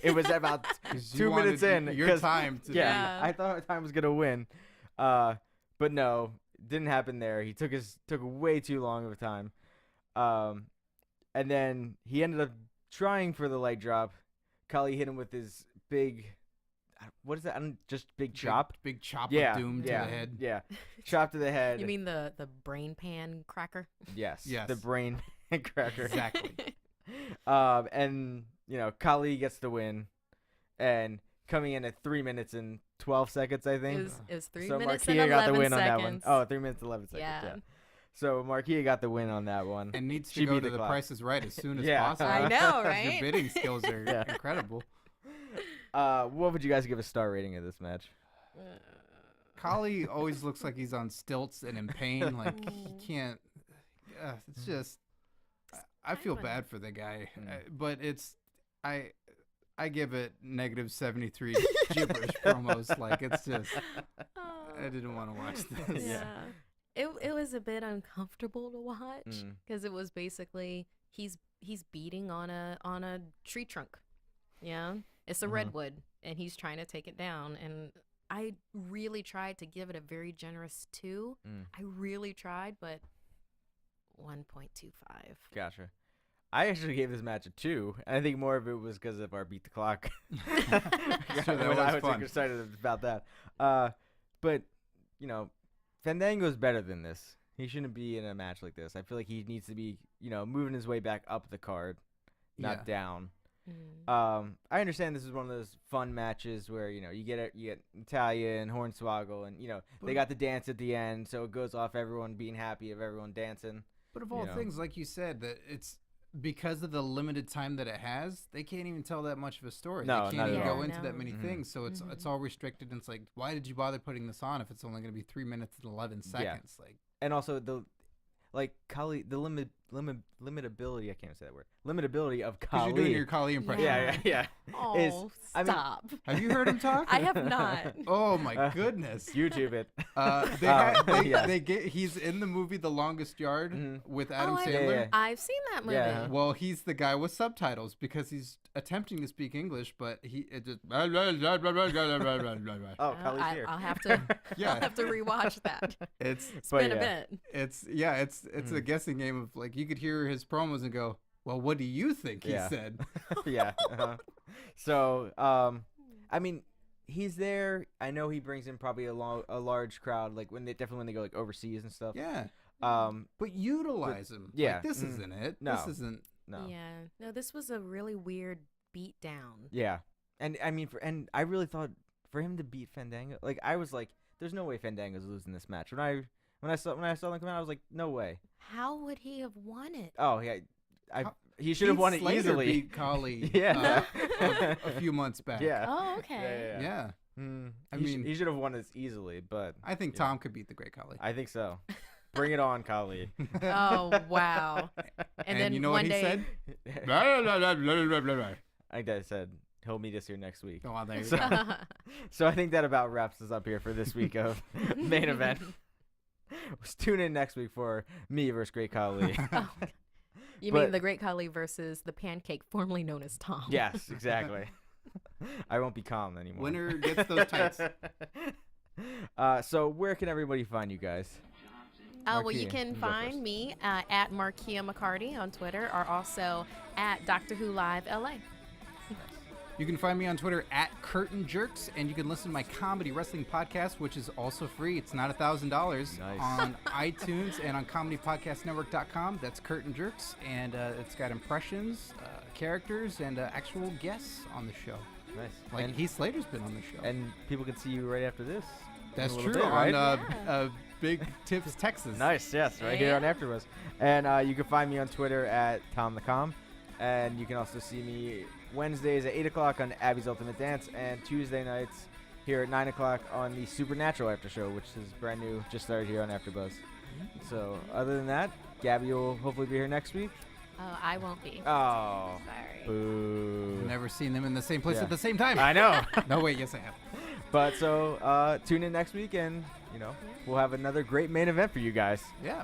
It was about 2 minutes in. Your time. Yeah, I thought my time was gonna win, but no, didn't happen there. He took way too long of a time, and then he ended up trying for the leg drop. Khali hit him with his big, what is that? Just big chop. Big chop Yeah, of doom to the head. Yeah, chop to the head. You mean the brain pan cracker? Yes. Yes. The brain cracker. Exactly. And Khali gets the win, and coming in at 3 minutes and 12 seconds, I think. It was 3 So minutes Markeia and 11 got the win seconds. on that one. Oh, 3 minutes 11 seconds. Yeah. Yeah. So Markeia got the win on that one. And needs She to go beat to the the clock. Price is Right as soon as Yeah. possible. I know, Your right? bidding skills are Yeah. incredible. What would you guys give a star rating of this match? Khali always looks like he's on stilts and in pain. Like he can't. It's just. I feel bad for the guy, but I give it -73 gibberish promos. Like it's just. I didn't want to watch this. Yeah. It was a bit uncomfortable to watch because it was basically he's beating on a tree trunk. Yeah. It's a redwood and he's trying to take it down, and I really tried to give it a very generous 2. I really tried, but 1.25. Gotcha. I actually gave this match a 2, and I think more of it was because of our beat the clock. Sure, that I was was fun. excited about that. But you know, Fandango's better than this. He shouldn't be in a match like this. I feel like he needs to be, moving his way back up the card, not down. I understand this is one of those fun matches where you get Natalia and Hornswoggle, and they got the dance at the end, so it goes off everyone being happy of everyone dancing. But of all things, like you said, that it's because of the limited time that it has, they can't even tell that much of a story. No, they not can't at even all. go into that many things, so it's all restricted. And it's like, why did you bother putting this on if it's only going to be 3 minutes and 11 seconds? Like, and also Khali, the limitability. I can't say that word. Limitability of because Khali. you're doing your Khali impression. Yeah. Oh, stop. Have you heard him talk? I have not. Oh my goodness. YouTube it. He's in the movie The Longest Yard with Adam Oh, Sandler. I've seen that movie. Yeah. Well, he's the guy with subtitles because he's attempting to speak English, but it just. Oh, Khali's here. I'll have to. Yeah. I'll have to rewatch that. It's It's been a bit. it's a guessing game of like you could hear his promos and go, well, what do you think he said? Yeah. So, I mean, he's there. I know he brings in probably a large crowd, like when they go like overseas and stuff. Yeah. But Utilize him. yeah. Like, this isn't it. No. This isn't. no. Yeah. No, this was a really weird beat down. Yeah. And I mean, and I really thought for him to beat Fandango, like I was like, there's no way Fandango's losing this match. When I saw them come out, I was like, no way. How would he have won it? Oh yeah, he should have won it Slater easily. Beat Khali, Yeah. a few months back. Yeah. Oh, okay. Yeah. I mean, he should have won this easily, but I think Tom could beat the Great Khali. I think so. Bring it on, Khali. Oh, wow. And then you know one what he day, said? I think I said he'll meet us here next week. Oh, there you So, go. so I think that about wraps us up here for this week of main event. Tune in next week for me versus Great Khali. You But- mean the Great Khali versus the Pancake, formerly known as Tom? Yes, exactly. I won't be calm anymore. Winner gets those tights. So where can everybody find you guys? Well, you Markeia, can you go find first. me at Markeia McCarty on Twitter, or also at Doctor Who Live LA. You can find me on Twitter at Curtain Jerks, and you can listen to my comedy wrestling podcast, which is also free. It's not $1,000 Nice. on iTunes and on comedypodcastnetwork.com. That's Curtain Jerks, and it's got impressions, characters, and actual guests on the show. Nice. Like and, Heath Slater's been on the show. and people can see you right after this. That's in a little true. bit, right? On Big Tips, Texas. Nice, yes, right here on AfterBuzz. And you can find me on Twitter at TomTheCom. And you can also see me Wednesdays at 8 o'clock on Abby's Ultimate Dance, and Tuesday nights here at 9 o'clock on the Supernatural After Show, which is brand new, just started here on AfterBuzz. So other than that, Gabby will hopefully be here next week. Oh, I won't be. Oh, Sorry. boo. Never seen them in the same place Yeah. at the same time. I know. No, wait, yes, I have. But so tune in next week, and we'll have another great main event for you guys. Yeah.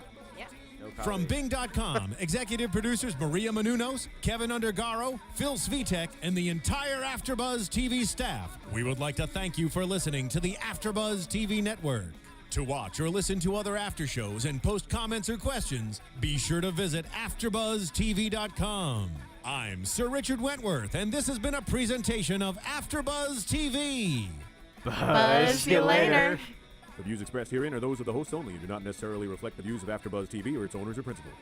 No From comment. Bing.com, executive producers Markeia Menounos, Kevin Undergaro, Phil Svitek, and the entire AfterBuzz TV staff, we would like to thank you for listening to the AfterBuzz TV network. To watch or listen to other after shows and post comments or questions, be sure to visit AfterBuzzTV.com. I'm Sir Richard Wentworth, and this has been a presentation of AfterBuzz TV. Buzz you later. The views expressed herein are those of the hosts only and do not necessarily reflect the views of AfterBuzz TV or its owners or principals.